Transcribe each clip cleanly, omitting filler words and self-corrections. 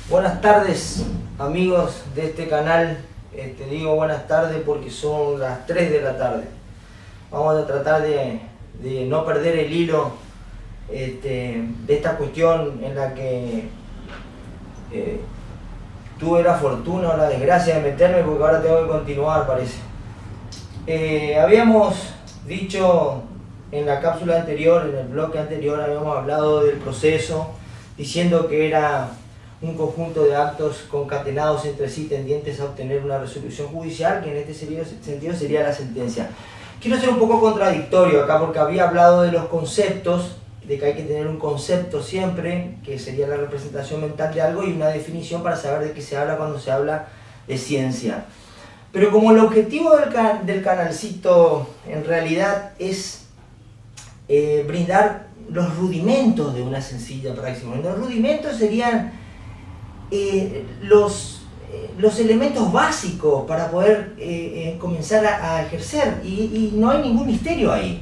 Buenas tardes, amigos de este canal. Digo buenas tardes porque son las 3 de la tarde. Vamos a tratar de no perder el hilo de esta cuestión en la que tuve la fortuna o la desgracia de meterme, porque ahora tengo que continuar, parece. Habíamos dicho en la cápsula anterior, en el bloque anterior, habíamos hablado del proceso, diciendo que era un conjunto de actos concatenados entre sí tendientes a obtener una resolución judicial, que en este sentido sería la sentencia. Quiero ser un poco contradictorio acá porque había hablado de los conceptos, de que hay que tener un concepto siempre, que sería la representación mental de algo, y una definición para saber de qué se habla cuando se habla de ciencia. Pero como el objetivo del canalcito en realidad es brindar los rudimentos de una sencilla praxis, los rudimentos serían los elementos básicos para poder comenzar a ejercer, y no hay ningún misterio ahí.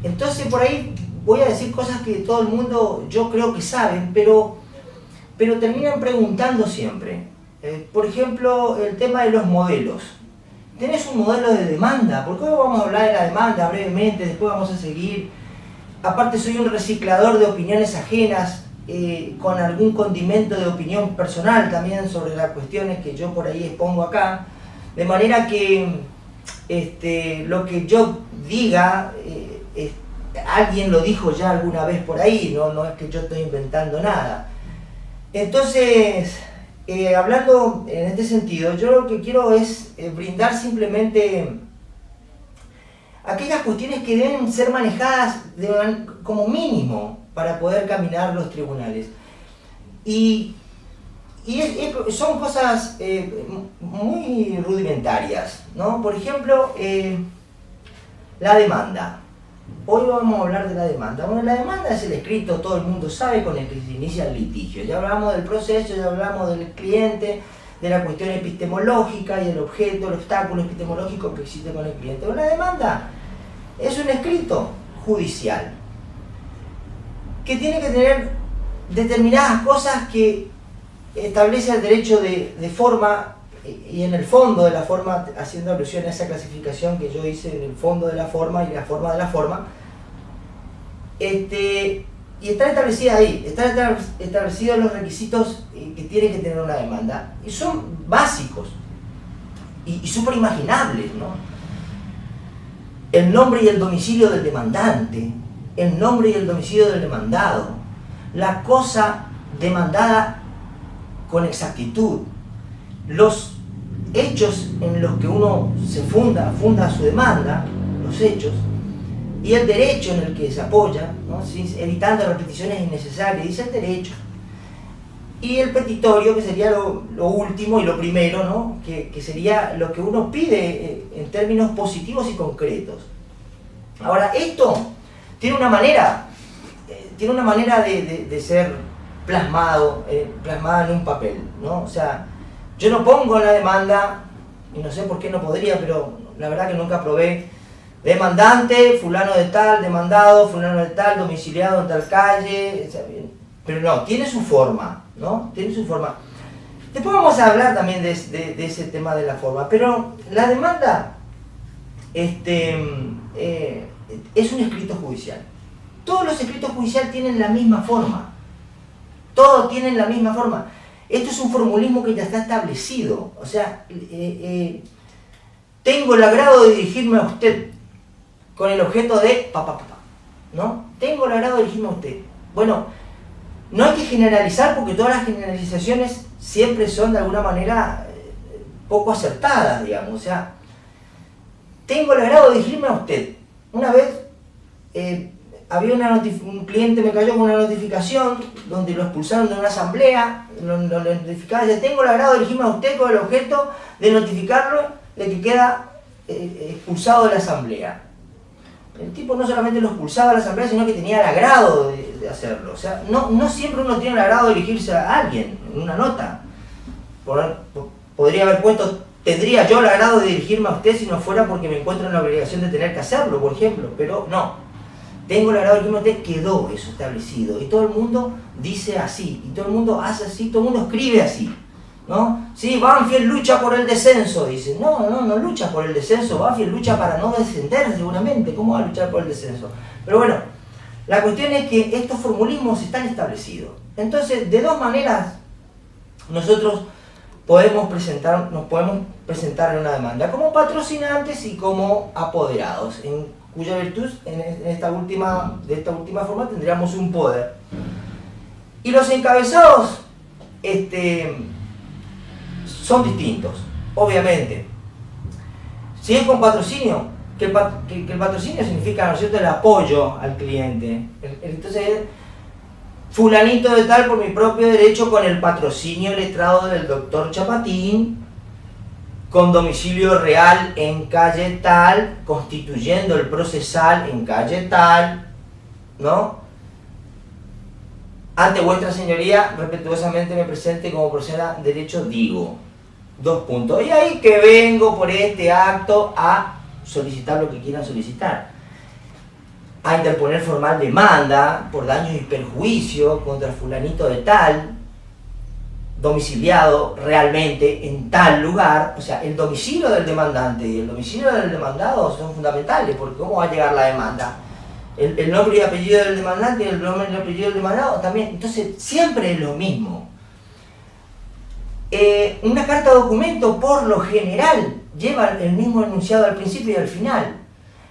Entonces por ahí voy a decir cosas que todo el mundo yo creo que saben, pero terminan preguntando siempre. Por ejemplo, el tema de los modelos. ¿Tenés un modelo de demanda? Porque hoy vamos a hablar de la demanda brevemente, después vamos a seguir. Aparte soy un reciclador de opiniones ajenas, con algún condimento de opinión personal también sobre las cuestiones que yo por ahí expongo acá, de manera que lo que yo diga, alguien lo dijo ya alguna vez por ahí, no es que yo estoy inventando nada. Entonces, hablando en este sentido, yo lo que quiero es brindar simplemente aquellas cuestiones que deben ser manejadas como mínimo para poder caminar los tribunales. Y son cosas muy rudimentarias, ¿no? Por ejemplo, la demanda. Hoy vamos a hablar de la demanda. Bueno, la demanda es el escrito, todo el mundo sabe, con el que se inicia el litigio. Ya hablamos del proceso, ya hablamos del cliente, de la cuestión epistemológica y el objeto, el obstáculo epistemológico que existe con el cliente. Una demanda es un escrito judicial que tiene que tener determinadas cosas que establece el derecho de forma, y en el fondo de la forma, haciendo alusión a esa clasificación que yo hice en el fondo de la forma y la forma de la forma, y están establecidas ahí, están establecidos los requisitos que tiene que tener una demanda, y son básicos y súper imaginables, ¿no? El nombre y el domicilio del demandante, el nombre y el domicilio del demandado, la cosa demandada con exactitud, los hechos en los que uno se funda su demanda, los hechos, y el derecho en el que se apoya, ¿no? Evitando repeticiones innecesarias, dice el derecho. Y el petitorio, que sería lo último y lo primero, ¿no? que sería lo que uno pide en términos positivos y concretos. Ahora, esto tiene una manera de ser plasmada en un papel, ¿no? O sea, yo no pongo en la demanda, y no sé por qué no podría, pero la verdad que nunca probé, demandante, fulano de tal, demandado, fulano de tal, domiciliado en tal calle, pero no, tiene su forma, ¿no? Tiene su forma. Después vamos a hablar también de ese tema de la forma, pero la demanda es un escrito judicial. Todos los escritos judiciales tienen la misma forma. Todos tienen la misma forma. Esto es un formulismo que ya está establecido. O sea, tengo el agrado de dirigirme a usted con el objeto de ¿no? Tengo el agrado de dirigirme a usted. Bueno, no hay que generalizar porque todas las generalizaciones siempre son de alguna manera poco acertadas, digamos. O sea, tengo el agrado de dirigirme a usted. Una vez había un cliente me cayó con una notificación donde lo expulsaron de una asamblea, lo notificaba, dice, tengo el agrado de dirigirme a usted con el objeto de notificarlo de que queda expulsado de la asamblea. El tipo no solamente lo expulsaba de la asamblea, sino que tenía el agrado de hacerlo. O sea, no siempre uno tiene el agrado de dirigirse a alguien en una nota. Podría haber puesto, tendría yo el agrado de dirigirme a usted si no fuera porque me encuentro en la obligación de tener que hacerlo, por ejemplo, pero no. tengo el agrado del crimen, quedó eso establecido. Y todo el mundo dice así, y todo el mundo hace así, todo el mundo escribe así, ¿no? Sí, Banfield lucha por el descenso, dice. No lucha por el descenso, Banfield lucha para no descender seguramente. ¿Cómo va a luchar por el descenso? Pero bueno, la cuestión es que estos formulismos están establecidos. Entonces, de dos maneras, nosotros nos podemos presentar en una demanda, como patrocinantes y como apoderados, en cuya virtud, de esta última forma, tendríamos un poder. Y los encabezados son distintos, obviamente. Si es con patrocinio, que el patrocinio significa, ¿no es cierto?, el apoyo al cliente. Entonces, fulanito de tal por mi propio derecho con el patrocinio letrado del doctor Chapatín, con domicilio real en calle tal, constituyendo el procesal en calle tal, ¿no? Ante vuestra señoría, respetuosamente me presente como persona de derecho, digo. 2 puntos. Y ahí que vengo por este acto a solicitar lo que quieran solicitar. A interponer formal demanda por daños y perjuicios contra fulanito de tal, domiciliado realmente en tal lugar. O sea, el domicilio del demandante y el domicilio del demandado son fundamentales, porque ¿cómo va a llegar la demanda? El nombre y apellido del demandante y el nombre y apellido del demandado también. Entonces, siempre es lo mismo. Una carta documento, por lo general, lleva el mismo enunciado al principio y al final.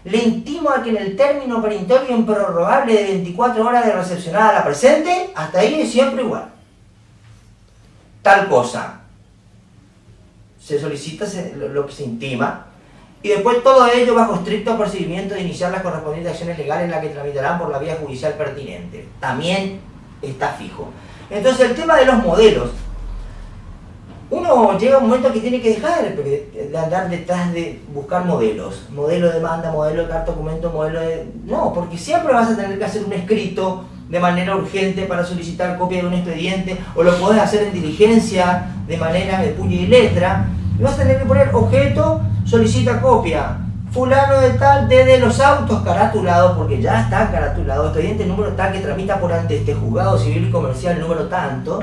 Le intimo a que en el término perentorio improrrogable de 24 horas de recepcionada la presente, hasta ahí es siempre igual. Tal cosa. Se solicita lo que se intima, y después todo ello bajo estricto procedimiento de iniciar las correspondientes acciones legales, las que tramitarán por la vía judicial pertinente. También está fijo. Entonces, el tema de los modelos. Uno llega a un momento que tiene que dejar de andar detrás de buscar modelos. Modelo de demanda, modelo de carta documento, modelo de... No, porque siempre vas a tener que hacer un escrito de manera urgente para solicitar copia de un expediente, o lo podés hacer en diligencia de manera de puño y letra. Y vas a tener que poner objeto, solicita copia. Fulano de tal, desde los autos caratulados, porque ya está caratulado, expediente número tal que tramita por ante este juzgado civil y comercial número tanto.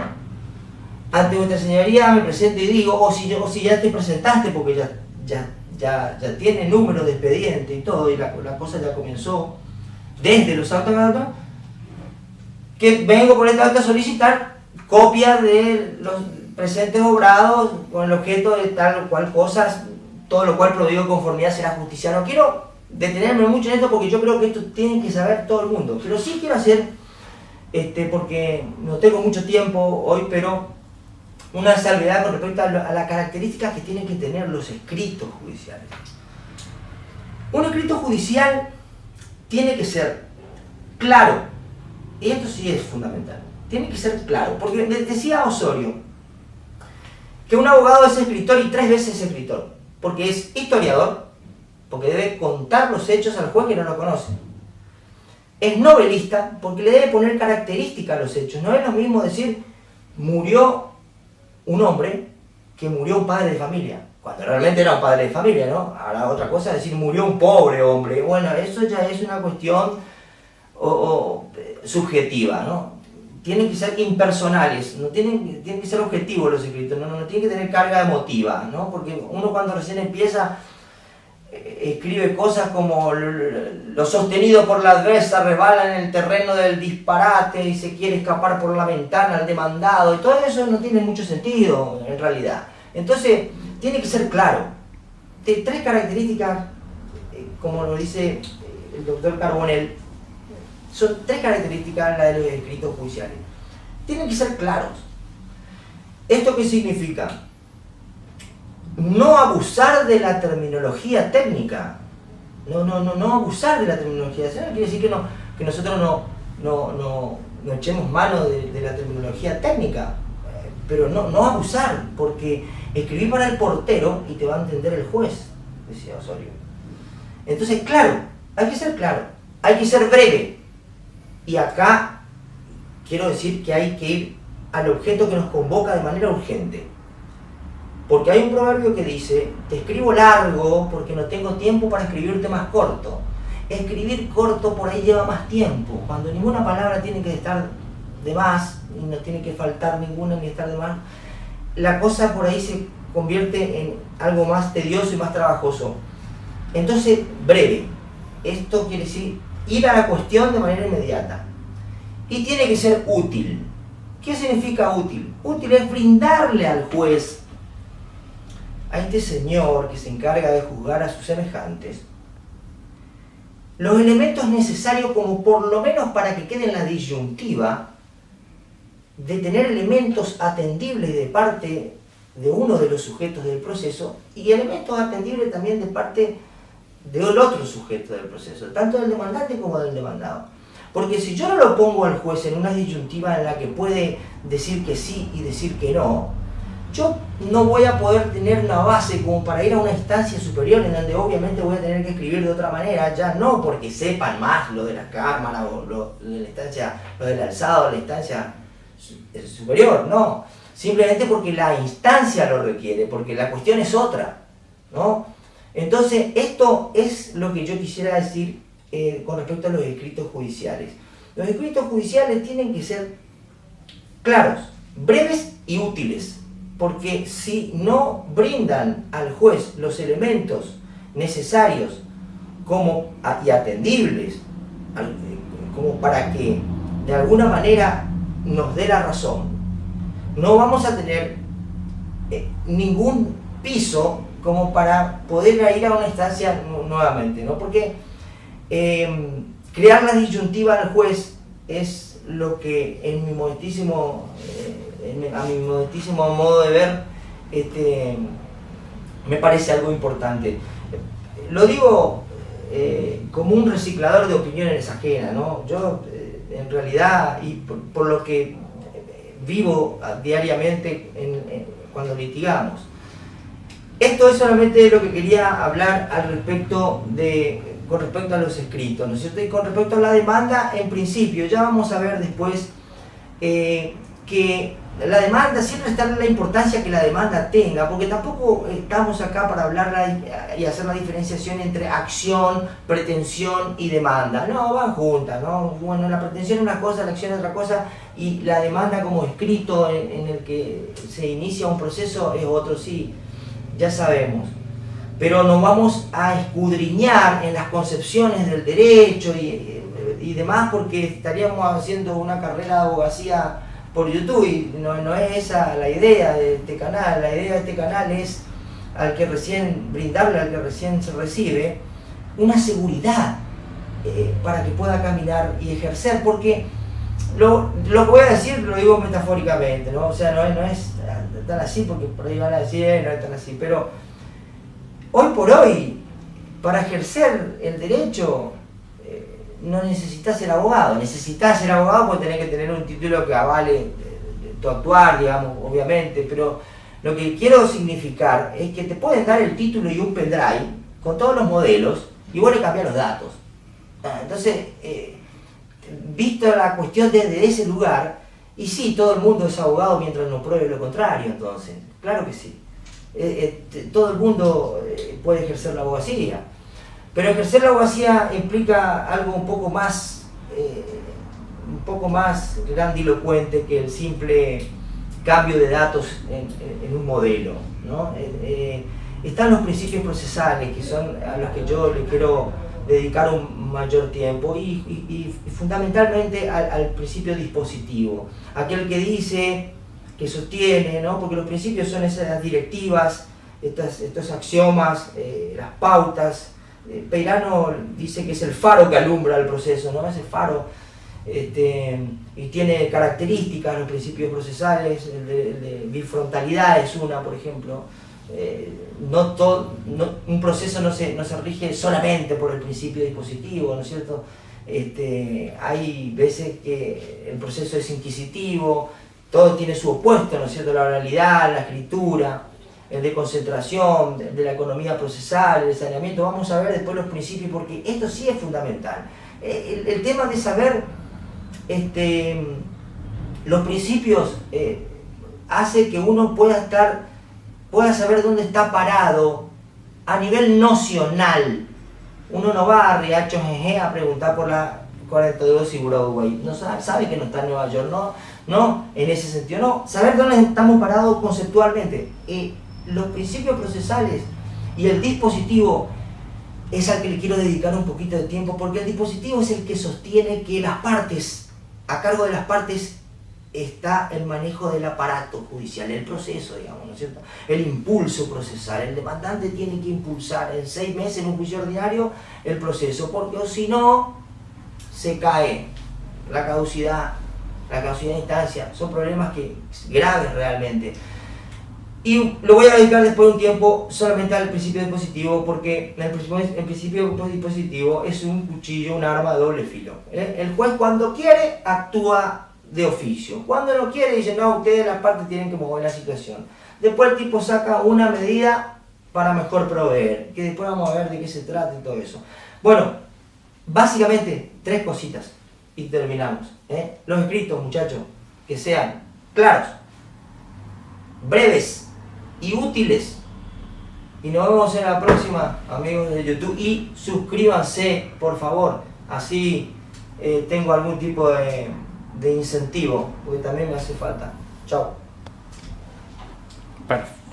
Ante vuestra señoría me presento y digo, o si ya te presentaste, porque ya tiene número de expediente y todo, y la cosa ya comenzó desde los autos caratulados, que vengo por esta acta a solicitar copia de los presentes obrados con el objeto de tal o cual cosas, todo lo cual prohibido conformidad será justicia. No quiero detenerme mucho en esto porque yo creo que esto tiene que saber todo el mundo, pero sí quiero hacer, porque no tengo mucho tiempo hoy, pero una salvedad con respecto a las características que tienen que tener los escritos judiciales. Un escrito judicial tiene que ser claro, y esto sí es fundamental, tiene que ser claro, porque decía Osorio que un abogado es escritor y 3 veces escritor, porque es historiador, porque debe contar los hechos al juez que no lo conoce. Es novelista, porque le debe poner características a los hechos. No es lo mismo decir murió un hombre que murió un padre de familia, cuando realmente era un padre de familia, ¿no? Ahora otra cosa es decir murió un pobre hombre. Bueno, eso ya es una cuestión subjetiva, ¿no? Tienen que ser impersonales, tienen que ser objetivos los escritos, no tienen que tener carga emotiva, ¿no? Porque uno cuando recién empieza escribe cosas como lo sostenido por la adversa resbala en el terreno del disparate y se quiere escapar por la ventana al demandado, y todo eso no tiene mucho sentido en realidad. Entonces tiene que ser claro. 3 características, como lo dice el doctor Carbonell, son 3 características las de los escritos judiciales. Tienen que ser claros. ¿Esto qué significa? No abusar de la terminología técnica. No abusar de la terminología. Eso no quiere decir que nosotros no echemos mano de la terminología técnica, pero no abusar, porque escribí para el portero y te va a entender el juez, decía Osorio. Entonces, claro, hay que ser claro, hay que ser breve. Y acá quiero decir que hay que ir al objeto que nos convoca de manera urgente. Porque hay un proverbio que dice, te escribo largo porque no tengo tiempo para escribirte más corto. Escribir corto por ahí lleva más tiempo, cuando ninguna palabra tiene que estar de más, y no tiene que faltar ninguna ni estar de más, la cosa por ahí se convierte en algo más tedioso y más trabajoso. Entonces, breve. Esto quiere decir ir a la cuestión de manera inmediata. Y tiene que ser útil. ¿Qué significa útil? Útil es brindarle al juez, a este señor que se encarga de juzgar a sus semejantes, los elementos necesarios como por lo menos para que quede en la disyuntiva de tener elementos atendibles de parte de uno de los sujetos del proceso y elementos atendibles también de parte del otro sujeto del proceso, tanto del demandante como del demandado. Porque si yo no lo pongo al juez en una disyuntiva en la que puede decir que sí y decir que no, yo no voy a poder tener una base como para ir a una instancia superior en donde obviamente voy a tener que escribir de otra manera, ya no porque sepan más lo de la cámara o lo de la instancia, lo del alzado, la instancia superior, no. Simplemente porque la instancia lo requiere, porque la cuestión es otra, ¿no? Entonces, esto es lo que yo quisiera decir con respecto a los escritos judiciales. Los escritos judiciales tienen que ser claros, breves y útiles, porque si no brindan al juez los elementos necesarios y atendibles, como para que de alguna manera nos dé la razón, no vamos a tener ningún piso como para poder ir a una instancia nuevamente, ¿no? Porque crear la disyuntiva al juez es lo que en mi modestísimo, a mi modestísimo modo de ver, me parece algo importante. Lo digo como un reciclador de opiniones ajenas, ¿no? Yo en realidad, y por lo que vivo diariamente cuando litigamos. Esto es solamente lo que quería hablar con respecto a los escritos, ¿no es cierto? Y con respecto a la demanda, en principio, ya vamos a ver después que la demanda siempre está en la importancia que la demanda tenga, porque tampoco estamos acá para hablar y hacer la diferenciación entre acción, pretensión y demanda. No, van juntas, ¿no? Bueno, la pretensión es una cosa, la acción es otra cosa, y la demanda como escrito en el que se inicia un proceso es otro, sí, ya sabemos. Pero nos vamos a escudriñar en las concepciones del derecho y demás, porque estaríamos haciendo una carrera de abogacía por YouTube y no es esa la idea de este canal. La idea de este canal es brindarle al que recién se recibe una seguridad para que pueda caminar y ejercer, porque lo que voy a decir lo digo metafóricamente, ¿no? O sea, no es tan así, porque por ahí van a decir, no es tan así, pero hoy por hoy, para ejercer el derecho, no necesitas ser abogado. Necesitas ser abogado porque tenés que tener un título que avale tu actuar, digamos, obviamente, pero lo que quiero significar es que te pueden dar el título y un pendrive con todos los modelos y vos le cambiás los datos. Entonces, visto la cuestión desde ese lugar, y sí, todo el mundo es abogado mientras no pruebe lo contrario, entonces, claro que sí. Todo el mundo puede ejercer la abogacía, pero ejercer la abogacía implica algo un poco más grandilocuente que el simple cambio de datos en un modelo, ¿no? Están los principios procesales, que son a los que yo le quiero dedicar un mayor tiempo, y fundamentalmente al principio dispositivo, aquel que dice, que sostiene, ¿no? Porque los principios son esas directivas, estos axiomas, las pautas. Peirano dice que es el faro que alumbra el proceso, ¿no? Ese faro, y tiene características, los principios procesales, el de bifrontalidad es una, por ejemplo. Un proceso no se rige solamente por el principio dispositivo, ¿no es cierto? Hay veces que el proceso es inquisitivo, todo tiene su opuesto, ¿no es cierto? La oralidad, la escritura, el de concentración, de la economía procesal, el saneamiento. Vamos a ver después los principios, porque esto sí es fundamental. El tema de saber los principios hace que uno pueda saber dónde está parado a nivel nocional Uno no va a Riacho Jeje a preguntar por la 42 y Broadway. No sabe que no está en Nueva York, no, en ese sentido, no. Saber dónde estamos parados conceptualmente. Los principios procesales y el dispositivo es al que le quiero dedicar un poquito de tiempo, porque el dispositivo es el que sostiene que las partes, a cargo de las partes está el manejo del aparato judicial, el proceso, digamos, ¿no es cierto? El impulso procesal. El demandante tiene que impulsar en 6 meses en un juicio ordinario el proceso, porque o si no, se cae la caducidad de instancia. Son problemas graves realmente. Y lo voy a dedicar después de un tiempo solamente al principio dispositivo, porque el principio dispositivo es un cuchillo, un arma de doble filo. El juez cuando quiere actúa de oficio. Cuando no quiere dice, no, ustedes las partes tienen que mover la situación. Después el tipo saca una medida para mejor proveer, que después vamos a ver de qué se trata y todo eso. Bueno, básicamente 3 cositas y terminamos. Los escritos, muchachos, que sean claros, breves y útiles. Y nos vemos en la próxima, amigos de YouTube, y suscríbanse, por favor, así tengo algún tipo de incentivo, porque también me hace falta. Chao. Perfecto.